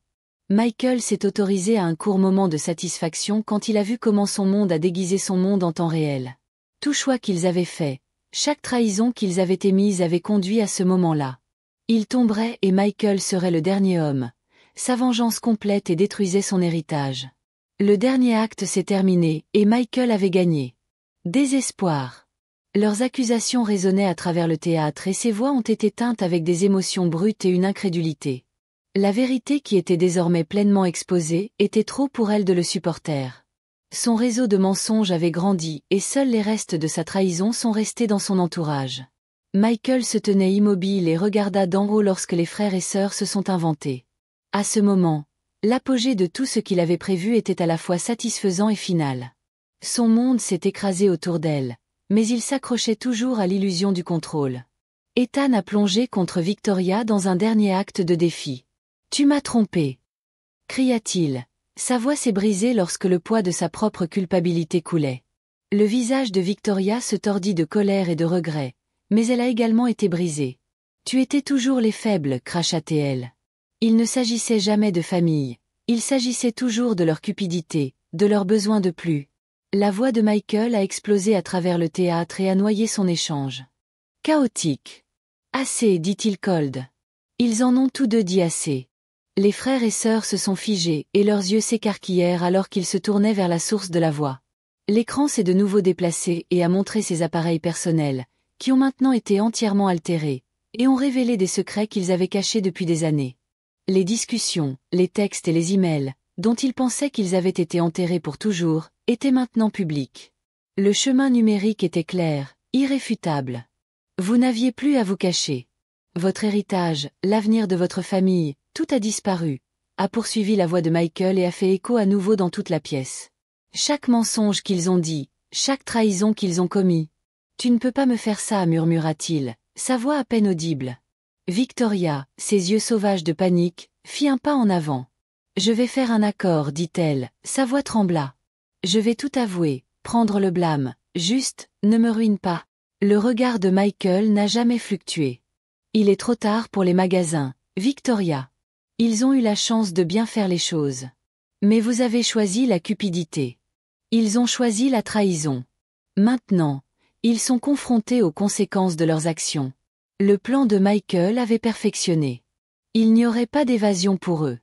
Michael s'est autorisé à un court moment de satisfaction quand il a vu comment son monde a déguisé son monde en temps réel. Tout choix qu'ils avaient fait, chaque trahison qu'ils avaient émise avait conduit à ce moment-là. Il tomberait et Michael serait le dernier homme. Sa vengeance complète et détruisait son héritage. Le dernier acte s'est terminé, et Michael avait gagné. Désespoir. Leurs accusations résonnaient à travers le théâtre et ses voix ont été teintes avec des émotions brutes et une incrédulité. La vérité qui était désormais pleinement exposée était trop pour elle de le supporter. Son réseau de mensonges avait grandi et seuls les restes de sa trahison sont restés dans son entourage. Michael se tenait immobile et regarda d'en haut lorsque les frères et sœurs se sont inventés. À ce moment, l'apogée de tout ce qu'il avait prévu était à la fois satisfaisant et final. Son monde s'est écrasé autour d'elle, mais il s'accrochait toujours à l'illusion du contrôle. Ethan a plongé contre Victoria dans un dernier acte de défi. « Tu m'as trompé !» cria-t-il. Sa voix s'est brisée lorsque le poids de sa propre culpabilité coulait. Le visage de Victoria se tordit de colère et de regret, mais elle a également été brisée. « Tu étais toujours les faibles » cracha-t-elle. Il ne s'agissait jamais de famille, il s'agissait toujours de leur cupidité, de leur besoin de plus. La voix de Michael a explosé à travers le théâtre et a noyé son échange. Chaotique. Assez, dit-il cold. Ils en ont tous deux dit assez. Les frères et sœurs se sont figés et leurs yeux s'écarquillèrent alors qu'ils se tournaient vers la source de la voix. L'écran s'est de nouveau déplacé et a montré ses appareils personnels, qui ont maintenant été entièrement altérés, et ont révélé des secrets qu'ils avaient cachés depuis des années. Les discussions, les textes et les emails, dont ils pensaient qu'ils avaient été enterrés pour toujours, étaient maintenant publics. Le chemin numérique était clair, irréfutable. Vous n'aviez plus à vous cacher. Votre héritage, l'avenir de votre famille, tout a disparu, a poursuivi la voix de Michael et a fait écho à nouveau dans toute la pièce. Chaque mensonge qu'ils ont dit, chaque trahison qu'ils ont commis. Tu ne peux pas me faire ça, murmura-t-il, sa voix à peine audible. Victoria, ses yeux sauvages de panique, fit un pas en avant. Je vais faire un accord, dit-elle, sa voix trembla. Je vais tout avouer, prendre le blâme, juste, ne me ruine pas. Le regard de Michael n'a jamais fluctué. Il est trop tard pour les magasins, Victoria. Ils ont eu la chance de bien faire les choses. Mais vous avez choisi la cupidité. Ils ont choisi la trahison. Maintenant, ils sont confrontés aux conséquences de leurs actions. Le plan de Michael avait perfectionné. Il n'y aurait pas d'évasion pour eux.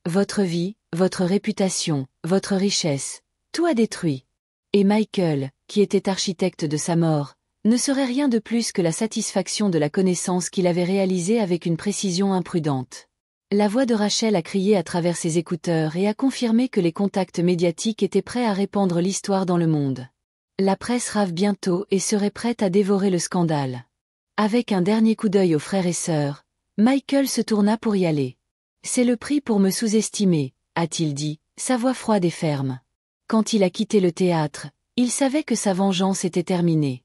Votre vie, votre réputation, votre richesse, tout a détruit. Et Michael, qui était architecte de sa mort, ne serait rien de plus que la satisfaction de la connaissance qu'il avait réalisée avec une précision imprudente. La voix de Rachel a crié à travers ses écouteurs et a confirmé que les contacts médiatiques étaient prêts à répandre l'histoire dans le monde. La presse rave bientôt et serait prête à dévorer le scandale. Avec un dernier coup d'œil aux frères et sœurs, Michael se tourna pour y aller. « C'est le prix pour me sous-estimer », a-t-il dit, sa voix froide et ferme. Quand il a quitté le théâtre, il savait que sa vengeance était terminée.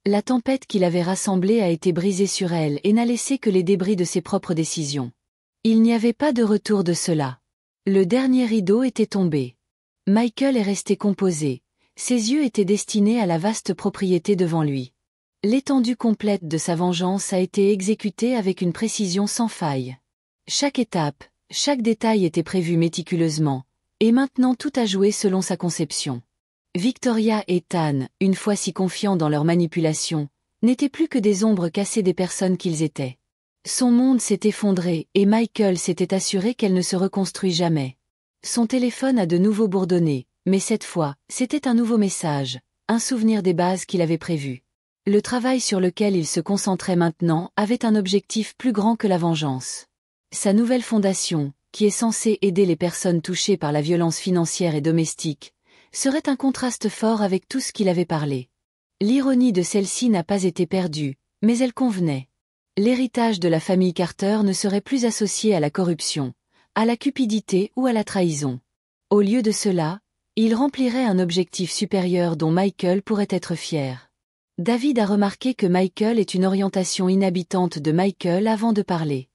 La tempête qu'il avait rassemblée a été brisée sur elle et n'a laissé que les débris de ses propres décisions. Il n'y avait pas de retour de cela. Le dernier rideau était tombé. Michael est resté composé. Ses yeux étaient destinés à la vaste propriété devant lui. L'étendue complète de sa vengeance a été exécutée avec une précision sans faille. Chaque étape, chaque détail était prévu méticuleusement, et maintenant tout a joué selon sa conception. Victoria et Ethan, une fois si confiants dans leur manipulation, n'étaient plus que des ombres cassées des personnes qu'ils étaient. Son monde s'est effondré et Michael s'était assuré qu'elle ne se reconstruit jamais. Son téléphone a de nouveau bourdonné, mais cette fois, c'était un nouveau message, un souvenir des bases qu'il avait prévues. Le travail sur lequel il se concentrait maintenant avait un objectif plus grand que la vengeance. Sa nouvelle fondation, qui est censée aider les personnes touchées par la violence financière et domestique, serait un contraste fort avec tout ce qu'il avait parlé. L'ironie de celle-ci n'a pas été perdue, mais elle convenait. L'héritage de la famille Carter ne serait plus associé à la corruption, à la cupidité ou à la trahison. Au lieu de cela, il remplirait un objectif supérieur dont Michael pourrait être fier. David a remarqué que Michael est une orientation inhabitante de Michael avant de parler.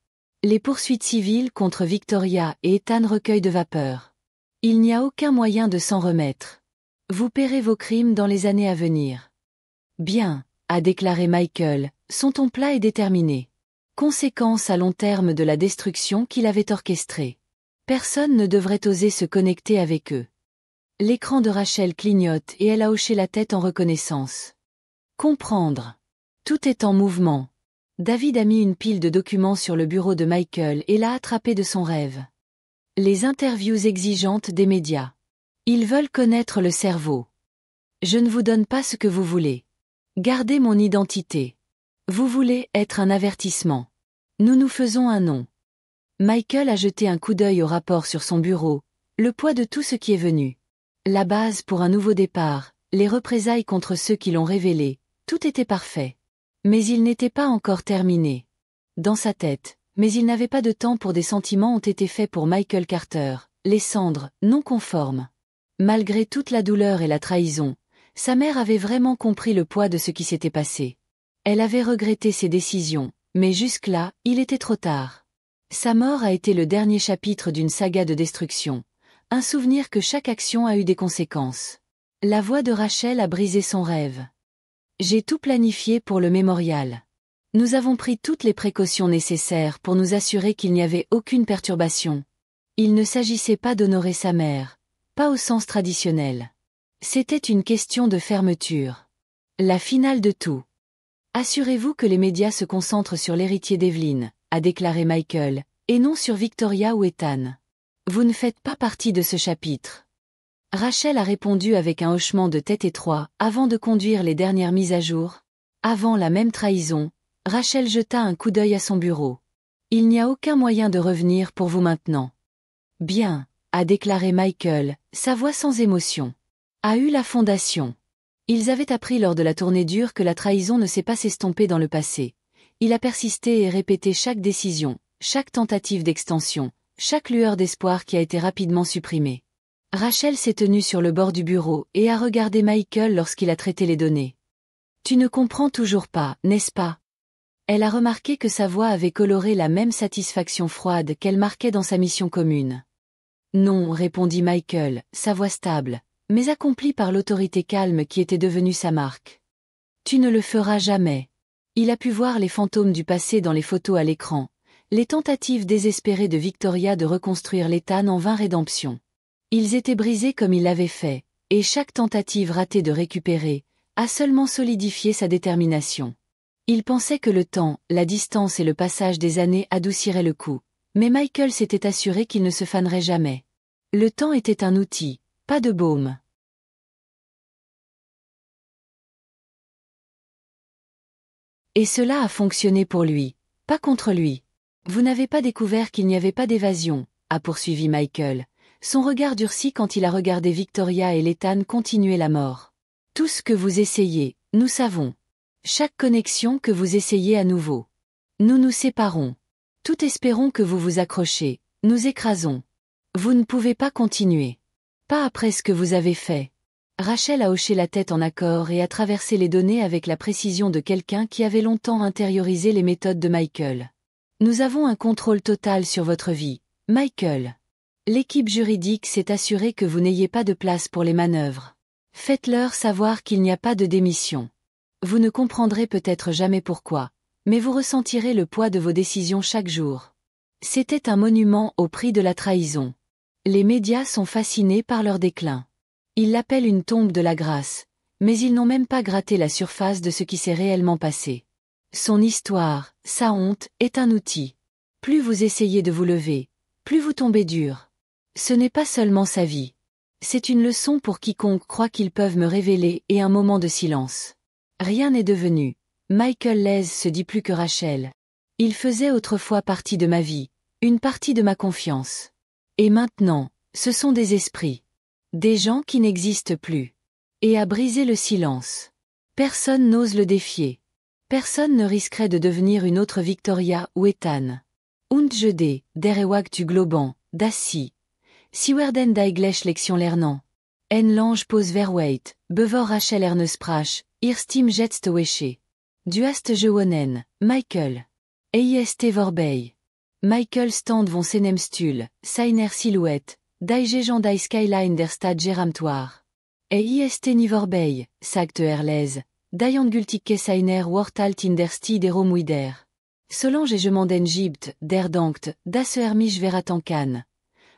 Les poursuites civiles contre Victoria et Ethan recueillent de vapeur. Il n'y a aucun moyen de s'en remettre. Vous paierez vos crimes dans les années à venir. Bien, a déclaré Michael, son ton plat et déterminé. Conséquence à long terme de la destruction qu'il avait orchestrée. Personne ne devrait oser se connecter avec eux. L'écran de Rachel clignote et elle a hoché la tête en reconnaissance. Comprendre. Tout est en mouvement. David a mis une pile de documents sur le bureau de Michael et l'a attrapé de son rêve. Les interviews exigeantes des médias. Ils veulent connaître le cerveau. Je ne vous donne pas ce que vous voulez. Gardez mon identité. Vous voulez être un avertissement. Nous nous faisons un nom. Michael a jeté un coup d'œil au rapport sur son bureau, le poids de tout ce qui est venu. La base pour un nouveau départ, les représailles contre ceux qui l'ont révélé, tout était parfait. Mais il n'était pas encore terminé. Dans sa tête, mais il n'avait pas de temps pour des sentiments ont été faits pour Michael Carter, les cendres, non conformes. Malgré toute la douleur et la trahison, sa mère avait vraiment compris le poids de ce qui s'était passé. Elle avait regretté ses décisions, mais jusque-là, il était trop tard. Sa mort a été le dernier chapitre d'une saga de destruction. Un souvenir que chaque action a eu des conséquences. La voix de Rachel a brisé son rêve. J'ai tout planifié pour le mémorial. Nous avons pris toutes les précautions nécessaires pour nous assurer qu'il n'y avait aucune perturbation. Il ne s'agissait pas d'honorer sa mère, pas au sens traditionnel. C'était une question de fermeture. La finale de tout. Assurez-vous que les médias se concentrent sur l'héritier d'Evelyn, a déclaré Michael, et non sur Victoria ou Ethan. Vous ne faites pas partie de ce chapitre. Rachel a répondu avec un hochement de tête étroit, avant de conduire les dernières mises à jour. Avant la même trahison, Rachel jeta un coup d'œil à son bureau. Il n'y a aucun moyen de revenir pour vous maintenant. Bien, a déclaré Michael, sa voix sans émotion. A eu la fondation. Ils avaient appris lors de la tournée dure que la trahison ne s'est pas s'estomper dans le passé. Il a persisté et répété chaque décision, chaque tentative d'extension, chaque lueur d'espoir qui a été rapidement supprimée. Rachel s'est tenue sur le bord du bureau et a regardé Michael lorsqu'il a traité les données. Tu ne comprends toujours pas, n'est-ce pas? Elle a remarqué que sa voix avait coloré la même satisfaction froide qu'elle marquait dans sa mission commune. Non, répondit Michael, sa voix stable, mais accomplie par l'autorité calme qui était devenue sa marque. Tu ne le feras jamais. Il a pu voir les fantômes du passé dans les photos à l'écran, les tentatives désespérées de Victoria de reconstruire l'Ethan en vain rédemption. Ils étaient brisés comme il l'avait fait, et chaque tentative ratée de récupérer, a seulement solidifié sa détermination. Il pensait que le temps, la distance et le passage des années adouciraient le coup, mais Michael s'était assuré qu'il ne se fanerait jamais. Le temps était un outil, pas de baume. Et cela a fonctionné pour lui, pas contre lui. Vous n'avez pas découvert qu'il n'y avait pas d'évasion, a poursuivi Michael. Son regard durcit quand il a regardé Victoria et l'Ethan continuer la mort. Tout ce que vous essayez, nous savons. Chaque connexion que vous essayez à nouveau. Nous nous séparons. Tout espérons que vous vous accrochez, nous écrasons. Vous ne pouvez pas continuer. Pas après ce que vous avez fait. Rachel a hoché la tête en accord et a traversé les données avec la précision de quelqu'un qui avait longtemps intériorisé les méthodes de Michael. Nous avons un contrôle total sur votre vie, Michael. L'équipe juridique s'est assurée que vous n'ayez pas de place pour les manœuvres. Faites-leur savoir qu'il n'y a pas de démission. Vous ne comprendrez peut-être jamais pourquoi, mais vous ressentirez le poids de vos décisions chaque jour. C'était un monument au prix de la trahison. Les médias sont fascinés par leur déclin. Ils l'appellent une tombe de la grâce, mais ils n'ont même pas gratté la surface de ce qui s'est réellement passé. Son histoire, sa honte, est un outil. Plus vous essayez de vous lever, plus vous tombez dur. Ce n'est pas seulement sa vie. C'est une leçon pour quiconque croit qu'ils peuvent me révéler et un moment de silence. Rien n'est devenu. Michael Laise se dit plus que Rachel. Il faisait autrefois partie de ma vie, une partie de ma confiance. Et maintenant, ce sont des esprits. Des gens qui n'existent plus. Et a brisé le silence. Personne n'ose le défier. Personne ne risquerait de devenir une autre Victoria ou Ethan. Und jede, derewag tu globan, dassi. Siwerden d'Aiglech lection lernant. En lange pose verweit, bevor Rachel ernesprach, irstim jetst weche. Duast gewonnen, Michael. Eyest vorbei. Michael stand von senem stul, seiner silhouette, d'Aigegent die Skyline der Stad Geramtoire. ist Nivorbei, sagte Erlez, die Angültige seiner Wortalt in der Rom wieder. Solange et je m'enden gibt, der dankt, dass mich veratan kann.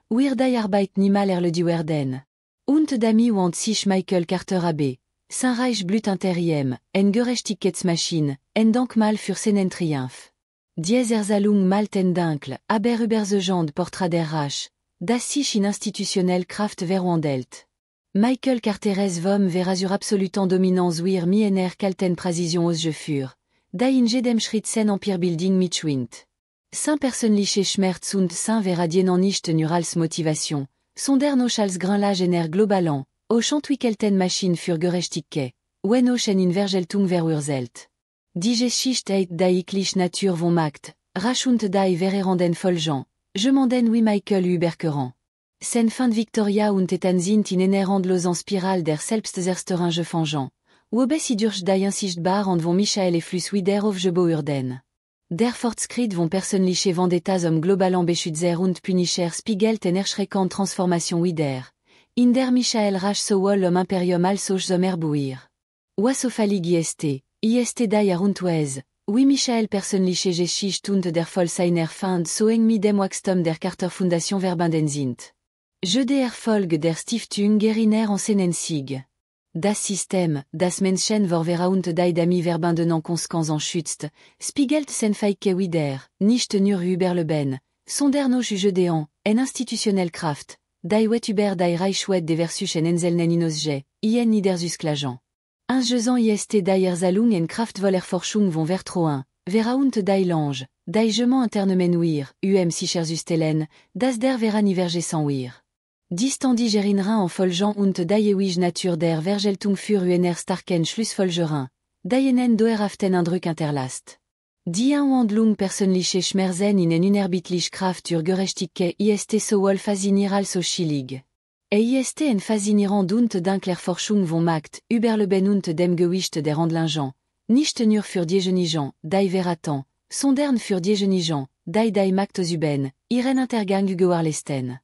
Wir die Arbeit niemals erledigen. Und dami und sich Michael Carter AB, Saint Reich blut interiem, en Gerechtigkeitsmaschine, en Dankmal für seinen Triumph. Dies Erzählung mal ten Dankl, aber überzeugend Portrait der Rache, das sich in institutionnelle Kraft verwandelt. Michael Carteres vom verasur absolutant dominans wir miener kalten Präzision aus Jefur, da in jedem Schritt sen Empire Building mitschwingt. Saint persönliche Schmerz und Saint veradienen nicht nur als Motivation, sondern als Grinlage ener globalan, auch entwickelten Maschine für Gerechtigkeit, wenn auch en Vergeltung verurteilt. Die Geschichte eit die iklich Natur von Macht, Rache und die vererenden Folgen, je m'enden wie Michael überqueren. Sen fin de Victoria und etan sind in einer endlosen Spiral der Selbstzerstörung fangen, wobei sie durch die unsichtbar und von Michael et Flus wieder aufgebaut. Der Fortschritt von persönliche Vendettas globalan beschützer und punisher spiegelt en erschreckend Transformation wieder, in der Michael Rache sowohl Imperium als auch erbuir. Wassofalig ist die Arundwes, wie Michael persönliche Geschichte und der Voll seiner Feind so eng mit dem Wachstum der Carter Foundation verbunden sind. Je der Folge der Stiftung Geriner en seinen Sieg. Das System, das Menschen vorwera und die Dami verbunden en Konsequenz schützt, spiegelt sen Feike wieder, nicht nur über Leben, sondern auch jugedean, en institutionnelle Kraft, die wet über die Reichweite de versus en Enselnen inosge, ien niedersusklagen. Ingezant ist die Erzählung en Kraftvollerforschung von Vertroen, vera und die Lange, die Gement internement wir, sicherzustellen, dass der vera nivergesant wir. Distandi gerinrein en Folgen und die ewig Natur der Vergeltung für UNR starken Schlussfolgerin, die enen doerhaften Eindruck hinterlasst. Die Handlung persönliche Schmerzen in en unerbittlich Kraft zur Gerechtigkeit ist sowohl faszinierend als auch chillig. Ist en faszinierend und Forschung von Macht, über Leben und dem Gewicht der Handlungen, nicht nur für diejenigen, die verraten, sondern für diejenigen, die Macht ausüben, ihren Intergang gewahrleisten.